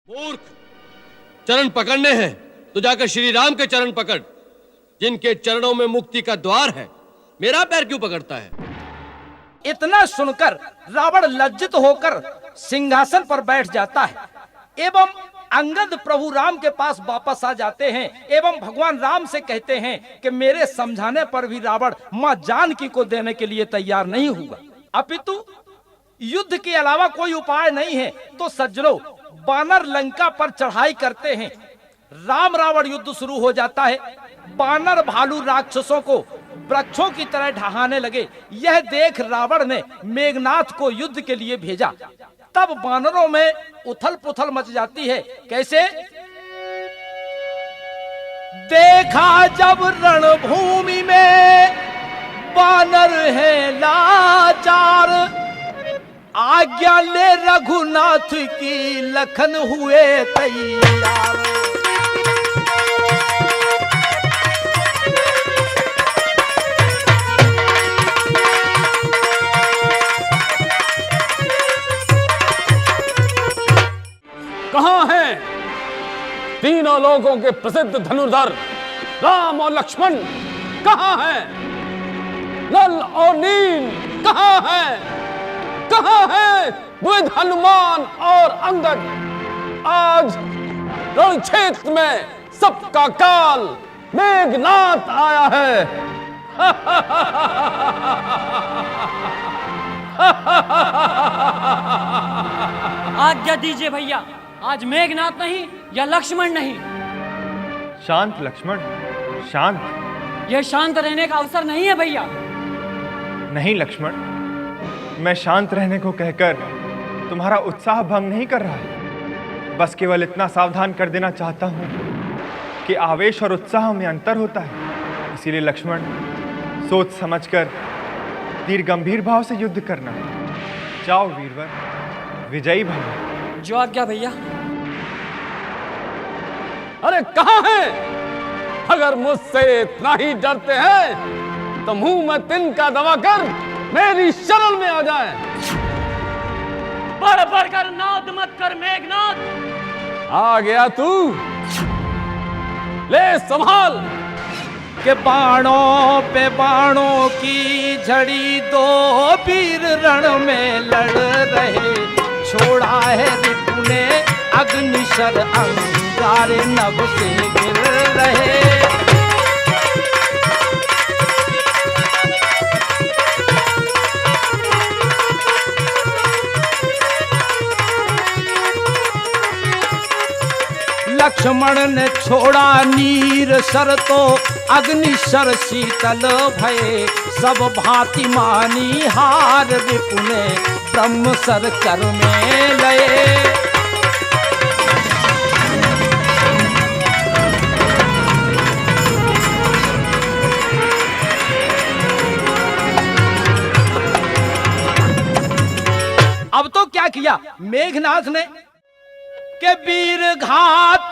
मूर्ख, चरण पकड़ने हैं तो जाकर श्री राम के चरण पकड़, जिनके चरणों में मुक्ति का द्वार है। मेरा पैर क्यों पकड़ता है? इतना सुनकर रावण लज्जित होकर सिंहासन पर बैठ जाता है एवं अंगद प्रभु राम के पास वापस आ जाते हैं एवं भगवान राम से कहते हैं कि मेरे समझाने पर भी रावण मां जानकी को देने के लिए तैयार नहीं हुआ, अपितु युद्ध के अलावा कोई उपाय नहीं है। तो सज्जनों, बानर लंका पर चढ़ाई करते हैं। राम रावण युद्ध शुरू हो जाता है। बानर भालू राक्षसों को वृक्षों की तरह ढहाने लगे। यह देख रावण ने मेघनाथ को युद्ध के लिए भेजा। तब बानरों में उथल पुथल मच जाती है। कैसे? देखा जब रणभूमि में बानर है लाचार, आज्ञा ले रघुनाथ की लखन हुए तैयार। कहां हैं तीनों लोगों के प्रसिद्ध धनुर्धर राम और लक्ष्मण? कहां हैं नल और नील? कहां हैं? कहां है बुध हनुमान और अंगद? आज रण क्षेत्र में सबका काल मेघनाथ आया है। आज्ञा दीजिए भैया, आज मेघनाथ नहीं या लक्ष्मण नहीं। शांत लक्ष्मण, शांत। यह शांत रहने का अवसर नहीं है भैया। नहीं लक्ष्मण, मैं शांत रहने को कहकर तुम्हारा उत्साह भंग नहीं कर रहा, बस केवल इतना सावधान कर देना चाहता हूं कि आवेश और उत्साह में अंतर होता है। इसीलिए लक्ष्मण, सोच समझकर धीर गंभीर भाव से युद्ध करना। जाओ वीरवर, विजयी भव। जो आज्ञा भैया। अरे कहां है? अगर मुझसे इतना ही डरते हैं तो मुंह में तिनका दबाकर मेरी शरण में आ जाए। बढ़ बढ़ कर नाद मत कर मेघनाथ। आ गया तू? ले संभाल। के बाणों पे बाणों की झड़ी, दो वीर रण में लड़ रहे। छोड़ा है रिपु ने अग्निशर, अंगारे नभ से गिर रहे। लक्ष्मण ने छोड़ा नीर सर, तो अग्निशर शीतल भये। सब भांति मानी हार, रिपु ने ब्रह्म सर कर में लये। अब तो क्या किया मेघनाथ ने के वीर घात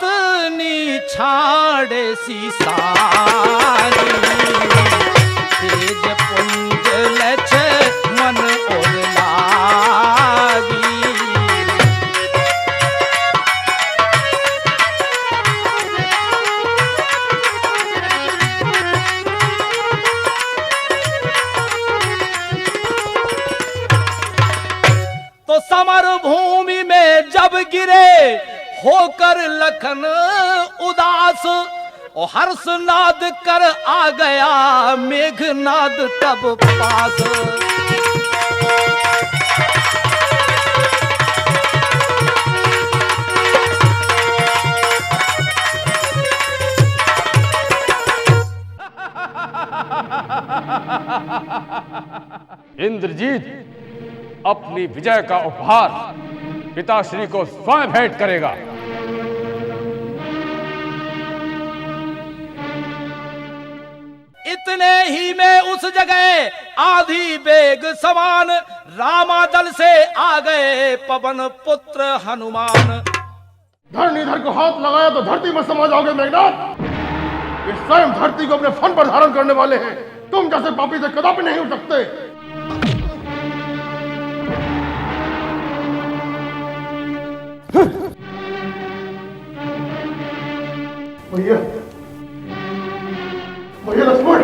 निछाड़े सीसारी। तेज पुंज लछ मन और लागी। तो समर भूमि में जब गिरे होकर लखन उदास, और हर्षनाद कर आ गया मेघनाद तब पास। इंद्रजीत अपनी विजय का उपहार पिताश्री को स्वयं भेंट करेगा। इतने ही में उस जगह आधी बेग समान, रामादल से आ गए पवन पुत्र हनुमान। धरणीधर को हाथ लगाया तो धरती में समा जाओगे मेघनाथ। ये स्वयं धरती को अपने फन पर धारण करने वाले हैं। तुम जैसे पापी से कदापि नहीं उठ सकते। भैया भैया लक्ष्मण।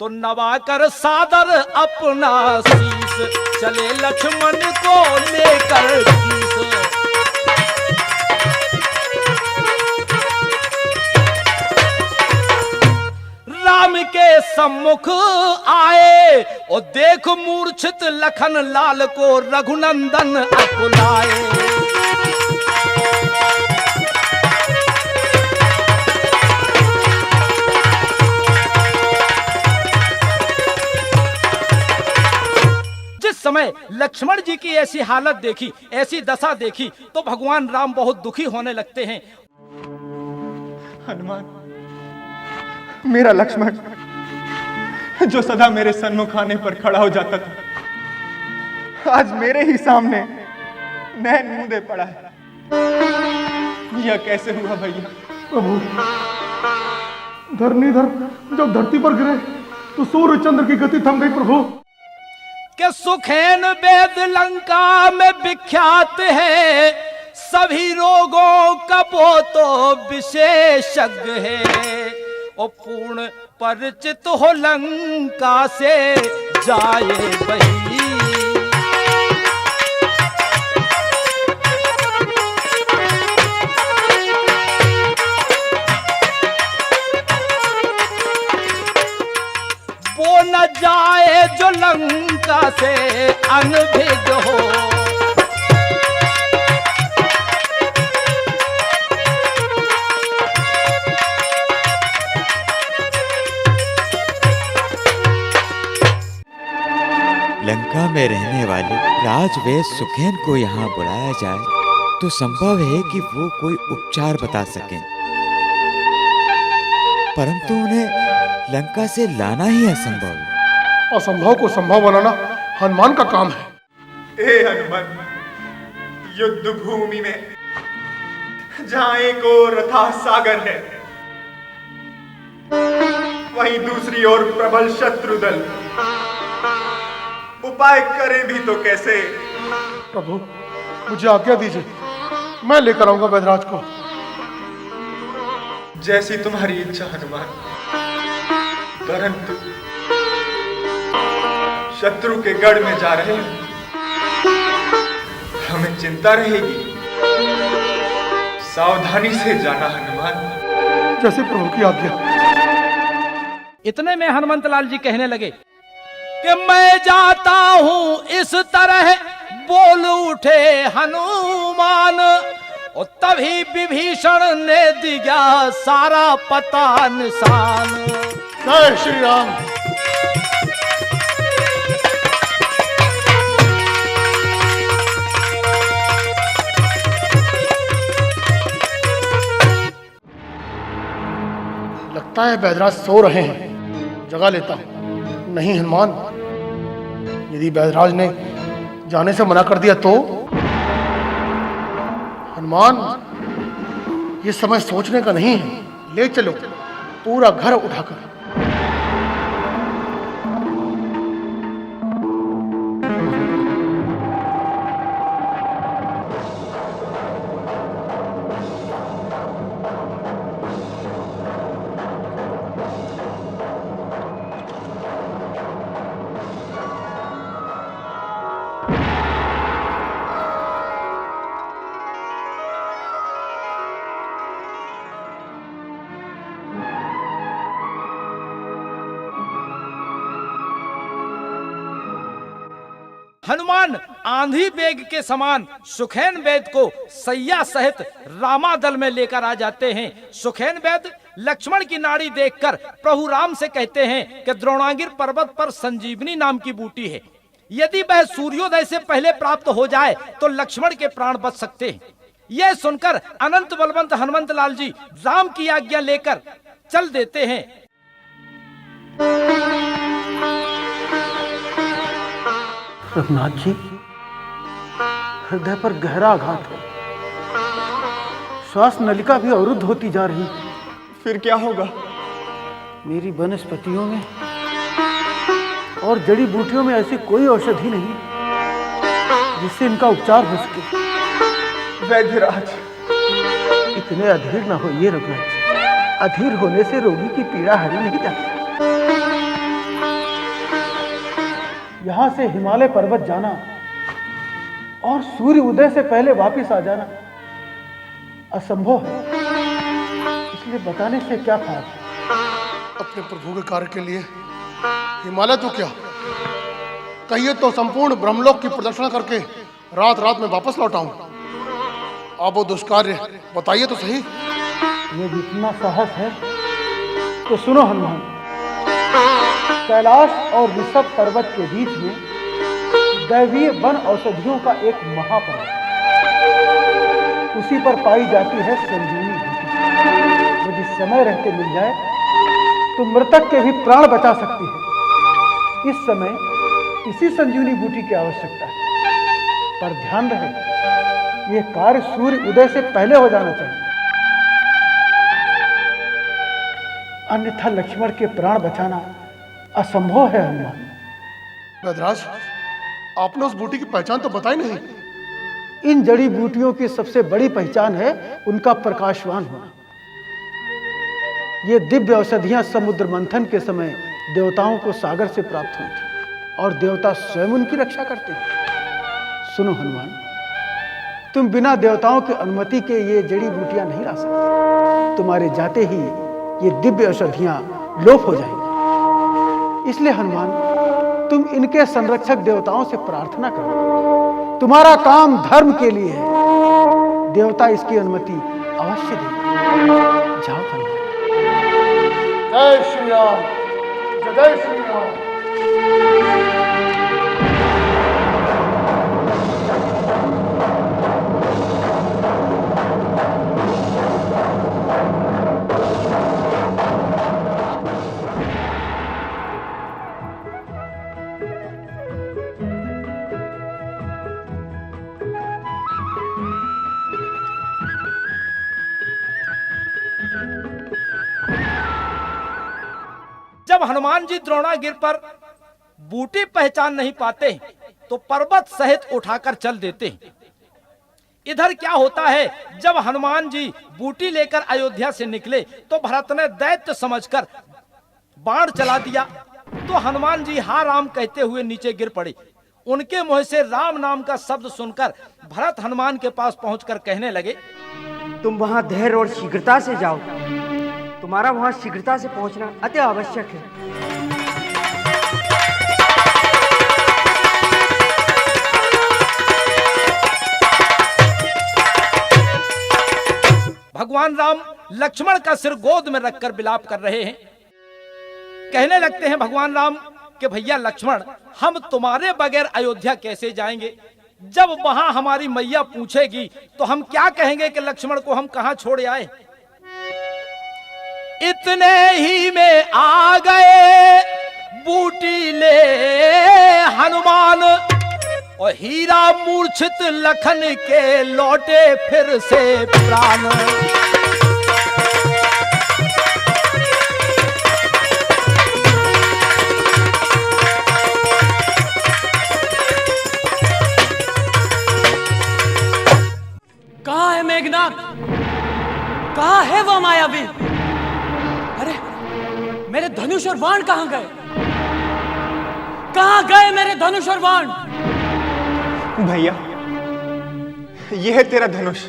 तो नवाकर सादर अपना शीस, चले लक्ष्मण को लेकर शीस। राम के सम्मुख आए और देख मूर्छित लखन लाल को रघुनंदन अकुलाए। समय लक्ष्मण जी की ऐसी हालत देखी, ऐसी दशा देखी, तो भगवान राम बहुत दुखी होने लगते हैं। हनुमान, मेरा लक्ष्मण जो सदा मेरे सन्मुख आने पर खड़ा हो जाता था, आज मेरे ही सामने नैन मूंदे पड़ा है। यह कैसे हुआ भैया? प्रभु, धरणीधर जब धरती पर गिरे तो सूर्य चंद्र की गति थम गई प्रभु। कि सुखेन वेद लंका में विख्यात है, सभी रोगों का वो तो विशेषज्ञ है। और पूर्ण परिचित हो लंका से जाए वही। वो न जाए जो लंका से अनभिज्ञ हो। लंका में रहने वाले राजवैद्य सुखेन को यहाँ बुलाया जाए तो संभव है कि वो कोई उपचार बता सकें, परंतु उन्हें लंका से लाना ही असंभव है। असंभव को संभव बनाना हनुमान का काम है। हे हनुमान, युद्ध भूमि में जहां एक ओर अथाह सागर है, वहीं दूसरी ओर प्रबल शत्रु दल। उपाय करें भी तो कैसे? प्रभु, मुझे आज्ञा दीजिए, मैं लेकर आऊंगा वैदराज को। जैसी तुम्हारी इच्छा हनुमान, परंतु शत्रु के गढ़ में जा रहे हैं, हमें चिंता रहेगी। सावधानी से जाना हनुमान। जैसे प्रभु की आज्ञा। इतने में हनुमंत लाल जी कहने लगे कि मैं जाता हूं इस तरह बोल उठे हनुमान। और तभी विभीषण ने दिया सारा पता निशान। जय श्री राम। लगता है बैदराज सो रहे हैं, जगा लेता हूं। नहीं हनुमान, यदि बैदराज ने जाने से मना कर दिया तो? हनुमान, ये समय सोचने का नहीं है, ले चलो पूरा घर उठाकर। हनुमान आंधी बेग के समान सुखेन वैद्य को सैया सहित रामादल में लेकर आ जाते हैं। सुखेन वैद्य लक्ष्मण की नाड़ी देखकर प्रभु राम से कहते हैं कि द्रोणागिर पर्वत पर संजीवनी नाम की बूटी है, यदि वह सूर्योदय से पहले प्राप्त हो जाए तो लक्ष्मण के प्राण बच सकते हैं। यह सुनकर अनंत बलवंत हनुमंत लाल जी राम की आज्ञा लेकर चल देते हैं। रघुनाथ जी, हृदय पर गहरा आघात है, श्वास नलिका भी अवरुद्ध होती जा रही है। फिर क्या होगा? मेरी वनस्पतियों में और जड़ी बूटियों में ऐसी कोई औषधि नहीं जिससे इनका उपचार हो सके। वैद्यराज, इतने अधीर न होइए रघुनाथ जी। अधीर होने से रोगी की पीड़ा हरी नहीं जाती। यहाँ से हिमालय पर्वत जाना और सूर्य उदय से पहले वापस आ जाना असंभव है, इसलिए बताने से क्या फायदा। अपने प्रभु के कार्य के लिए हिमालय तो क्या, कहिए तो संपूर्ण ब्रह्मलोक की प्रदक्षिणा करके रात रात में वापस लौट आऊं। अब वो दुष्कार्य बताइए तो सही। यदि इतना साहस है तो सुनो हनुमान। कैलाश और ऋषभ पर्वत के बीच में दैवीय वन औषधियों का एक महापर्वत, उसी पर पाई जाती है संजीवनी बूटी। यदि समय रहते मिल जाए तो मृतक के भी प्राण बचा सकती है। इस समय इसी संजीवनी बूटी की आवश्यकता है, पर ध्यान रहे यह कार्य सूर्य उदय से पहले हो जाना चाहिए, अन्यथा लक्ष्मण के प्राण बचाना असंभव है। हनुमान, वैदराज, आपने उस बूटी की पहचान तो बताई नहीं। इन जड़ी बूटियों की सबसे बड़ी पहचान है उनका प्रकाशवान होना। ये दिव्य औषधियां समुद्र मंथन के समय देवताओं को सागर से प्राप्त हुई थी और देवता स्वयं उनकी रक्षा करते हैं। सुनो हनुमान, तुम बिना देवताओं की अनुमति के ये जड़ी बूटियां नहीं ला सकते। तुम्हारे जाते ही ये दिव्य औषधियां लोप हो जाएंगी। इसलिए हनुमान, तुम इनके संरक्षक देवताओं से प्रार्थना करो। तुम्हारा काम धर्म के लिए है, देवता इसकी अनुमति अवश्य देंगे। जाओ हनुमान। जय श्री राम, जय श्री राम। जब हनुमान जी द्रोणागिर पर बूटी पहचान नहीं पाते तो पर्वत सहित उठाकर चल देते। इधर क्या होता है, जब हनुमान जी बूटी लेकर अयोध्या से निकले तो भरत ने दैत्य समझकर बाण चला दिया, तो हनुमान जी हा राम कहते हुए नीचे गिर पड़े। उनके मुंह से राम नाम का शब्द सुनकर भरत हनुमान के पास पहुंचकर कहने लगे, तुम वहां धैर्य और शीघ्रता से जाओ। तुम्हारा वहां शीघ्रता से पहुंचना अति आवश्यक है। भगवान राम लक्ष्मण का सिर गोद में रखकर विलाप कर रहे हैं। कहने लगते हैं भगवान राम कि भैया लक्ष्मण, हम तुम्हारे बगैर अयोध्या कैसे जाएंगे? जब वहां हमारी मैया पूछेगी तो हम क्या कहेंगे कि लक्ष्मण को हम कहां छोड़ आए? इतने ही में आ गए बूटी ले हनुमान, और हीरा मूर्छित लखन के लौटे फिर से प्राण। कहाँ है मेघनाथ? कहाँ है वो मायावी? अरे मेरे धनुष और बाण कहाँ गए? कहाँ गए मेरे धनुष और बाण? भैया, यह है तेरा धनुष,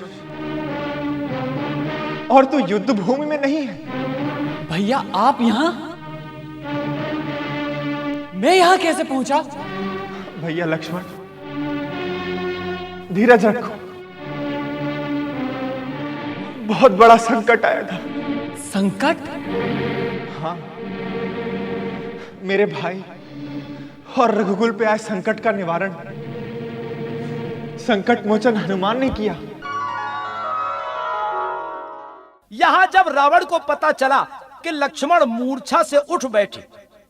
और तू युद्ध भूमि में नहीं है। भैया आप यहाँ? मैं यहाँ कैसे पहुंचा? भैया लक्ष्मण, धीरज रखो, बहुत बड़ा संकट आया था। संकट? हाँ, मेरे भाई और रघुकुल पे आए संकट का निवारण संकट मोचन हनुमान ने किया। यहां जब रावण को पता चला कि लक्ष्मण मूर्छा से उठ बैठे,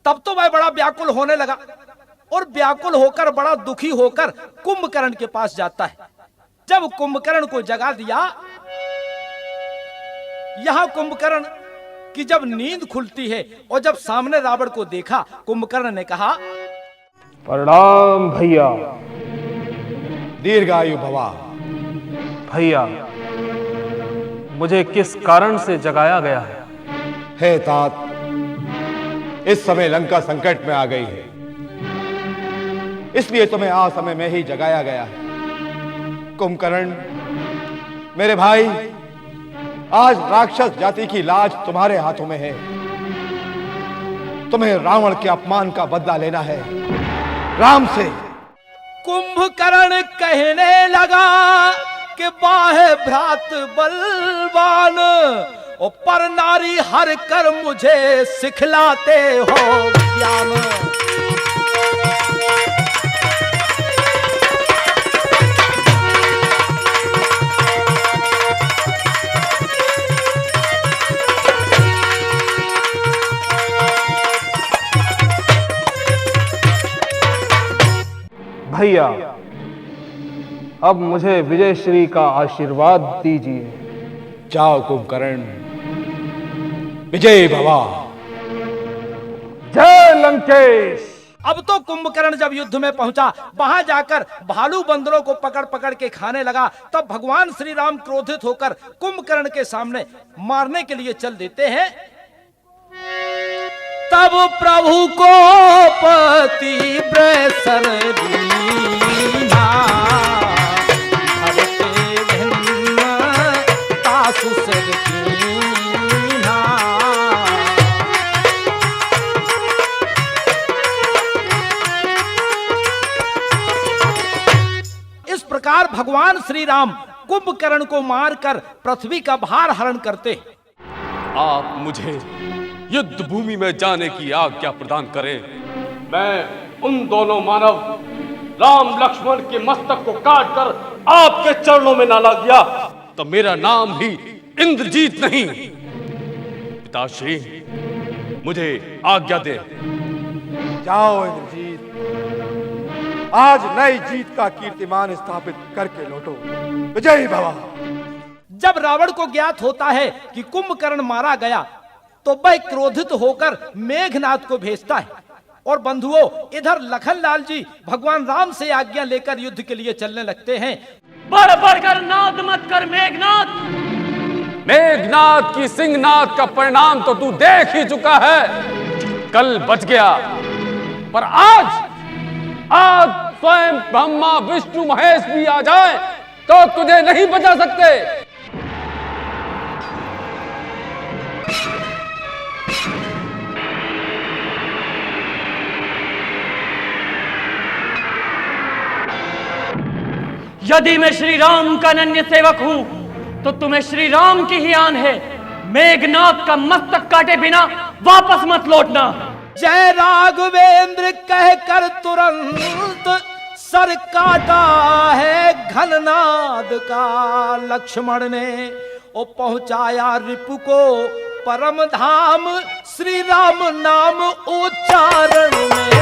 तब तो वह बड़ा व्याकुल होने लगा, और व्याकुल होकर बड़ा दुखी होकर कुंभकर्ण के पास जाता है। जब कुंभकर्ण को जगा दिया, यहां कुंभकर्ण की जब नींद खुलती है और जब सामने रावण को देखा, कुंभकर्ण ने कहा, प्रणाम भैया। दीर्घायु भवा। भैया, मुझे किस कारण से जगाया गया है? हे तात, इस समय लंका संकट में आ गई है, इसलिए तुम्हें असमय में ही जगाया गया है। कुंभकर्ण, मेरे भाई, आज राक्षस जाति की लाज तुम्हारे हाथों में है। तुम्हें रावण के अपमान का बदला लेना है, राम से। कुंभकर्ण कहने लगा कि बाहे भ्रात बलवान, और पर नारी हर कर मुझे सिखलाते हो ज्ञान। भैया, अब मुझे विजयश्री का आशीर्वाद दीजिए। जाओ कुंभकर्ण, विजय भवा। जय लंकेश। अब तो कुंभकर्ण जब युद्ध में पहुंचा, वहां जाकर भालू बंदरों को पकड़ पकड़ के खाने लगा। तब भगवान श्री राम क्रोधित होकर कुंभकर्ण के सामने मारने के लिए चल देते हैं। तब प्रभु को पति ब्रसर दीना, हरते भिन्न तासु सर कीना। इस प्रकार भगवान श्री राम कुंभकर्ण को मारकर पृथ्वी का भार हरण करते। आप मुझे युद्ध भूमि में जाने की आज्ञा प्रदान करें। मैं उन दोनों मानव राम लक्ष्मण के मस्तक को काटकर आपके चरणों में न लग गया तो मेरा नाम भी इंद्रजीत नहीं। पिताश्री, मुझे आज्ञा दे। जाओ इंद्रजीत, आज नई जीत का कीर्तिमान स्थापित करके लौटो। विजय भवा। जब रावण को ज्ञात होता है कि कुंभकर्ण मारा गया, तो वह क्रोधित होकर मेघनाद को भेजता है। और बंधुओं, इधर लखनलाल जी भगवान राम से आज्ञा लेकर युद्ध के लिए चलने लगते हैं। बढ़ बढ़कर नाद मत कर मेघनाद। मेघनाद की सिंहनाद का परिणाम तो तू देख ही चुका है। कल बच गया, पर आज स्वयं ब्रह्मा विष्णु महेश भी आ जाए तो तुझे नहीं बचा सकते। यदि मैं श्री राम का अनन्य सेवक हूं तो तुम्हें श्री राम की ही आन है। मेघनाद का मस्तक काटे बिना वापस मत लौटना। जय राघवेंद्र कहकर तुरंत सर काटा है घननाद का लक्ष्मण ने। ओ पहुंचाया रिपु को परम धाम, श्री राम नाम उच्चारण में।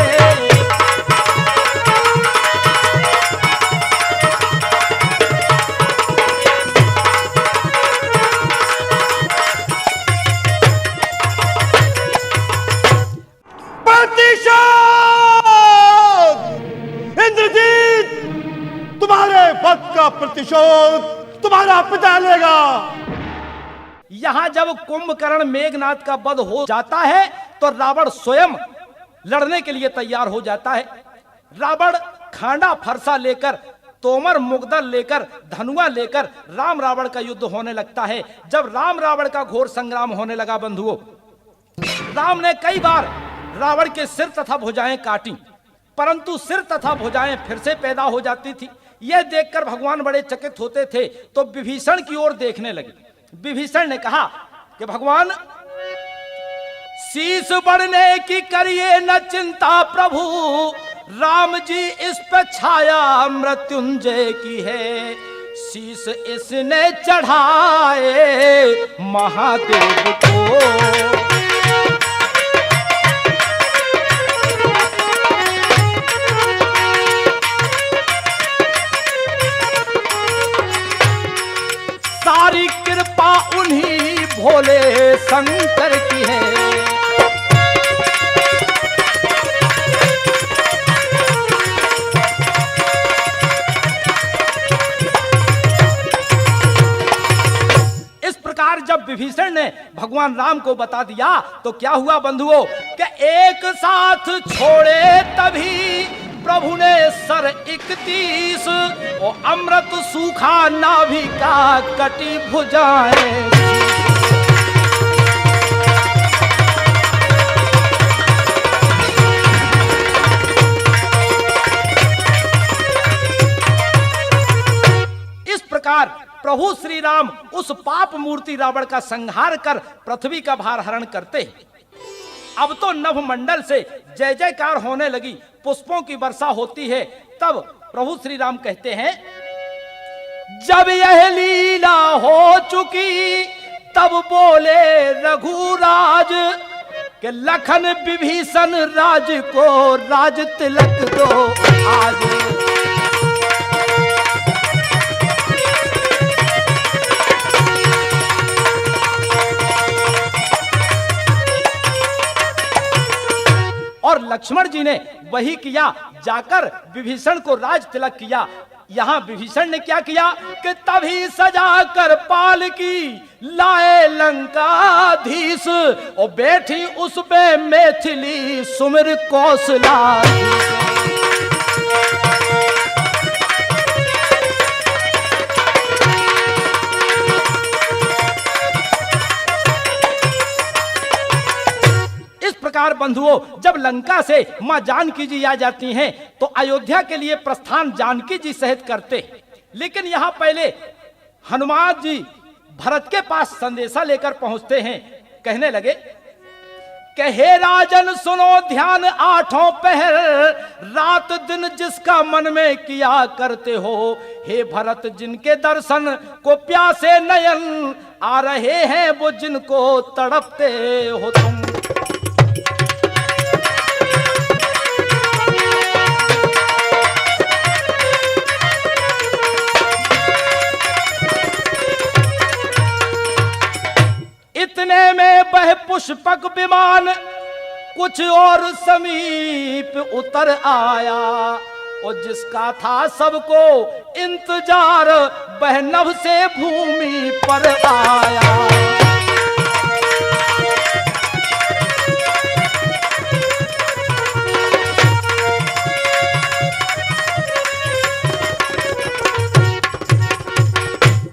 इंद्रजीत, तुम्हारे वध का प्रतिशोध तुम्हारा पिता लेगा। यहां जब कुंभकर्ण मेघनाद का वध हो जाता है तो रावण स्वयं लड़ने के लिए तैयार हो जाता है। रावण खांडा फरसा लेकर, तोमर मुगदल लेकर, धनुआ लेकर राम रावण का युद्ध होने लगता है। जब राम रावण का घोर संग्राम होने लगा बंधुओं, राम ने कई बार रावण के सिर तथा भुजाएं काटी, परंतु सिर तथा भुजाएं फिर से पैदा हो जाती थी। यह देखकर भगवान बड़े चकित होते थे, तो विभीषण की ओर देखने लगे। विभीषण ने कहा कि भगवान, शीश बढ़ने की करिए न चिंता प्रभु, राम जी इस पे छाया मृत्युंजय की है। शीश इसने चढ़ाए महादेव को। सारी कृपा उन्हीं भोले शंकर की है। जब विभीषण ने भगवान राम को बता दिया तो क्या हुआ बंधुओं कि एक साथ छोड़े तभी प्रभु ने सर 31 और अमृत सूखा नाभि का कटी भुजाएं। इस प्रकार प्रभु श्री राम उस पाप मूर्ति रावण का संहार कर पृथ्वी का भार हरण करते हैं। अब तो नभ मंडल से जय जयकार होने लगी, पुष्पों की वर्षा होती है। तब प्रभु श्री राम कहते हैं, जब यह लीला हो चुकी तब बोले रघुराज के लखन विभीषण राज को राज तिलक दो आज। और लक्ष्मण जी ने वही किया, जाकर विभीषण को राज तिलक किया। यहाँ विभीषण ने क्या किया कि तभी सजाकर पालकी लाए लंकाधीश और बैठी उस पे मैथिली सुमिर कौशला। प्रकार बंधुओं, जब लंका से मां जानकी जी आ जाती हैं तो अयोध्या के लिए प्रस्थान जानकी जी सहित करते। लेकिन यहां पहले हनुमान जी भरत के पास संदेशा लेकर पहुंचते हैं। कहने लगे कि हे राजन सुनो ध्यान, आठों पहर रात दिन जिसका मन में किया करते हो। हे भरत जिनके दर्शन को प्यासे नयन आ रहे हैं, वो जिनको तड़पते हो तुम। इतने में बह पुष्पक विमान कुछ और समीप उतर आया, और जिसका था सबको इंतजार वह नभ से भूमि पर आया।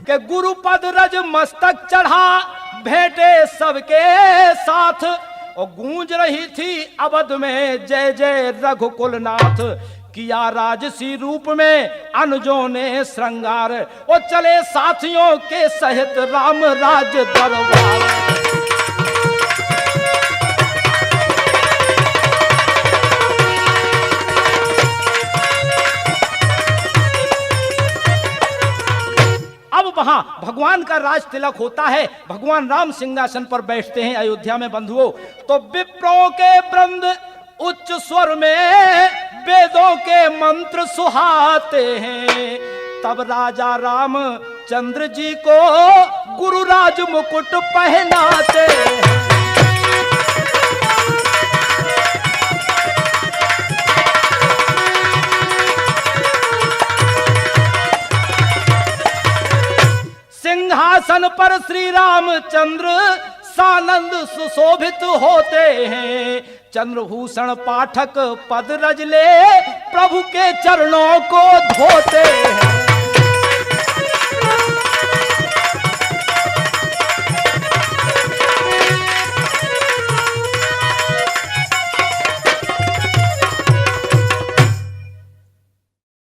के गुरुपद रज मस्तक चढ़ा भेंटे सबके साथ, और गूंज रही थी अवध में जय जय रघुकुलनाथ। किया राजसी रूप में अनुजों ने श्रृंगार, और चले साथियों के सहित राम राज दरबार। वहां भगवान का राज तिलक होता है, भगवान राम सिंहासन पर बैठते हैं अयोध्या में बंधुओं। तो विप्रों के वृंद उच्च स्वर में वेदों के मंत्र सुहाते हैं। तब राजा राम चंद्र जी को गुरुराज मुकुट पहनाते हैं। सिंहासन पर श्री रामचंद्र सानंद सुशोभित होते हैं। चंद्रभूषण पाठक पद रज ले प्रभु के चरणों को धोते हैं।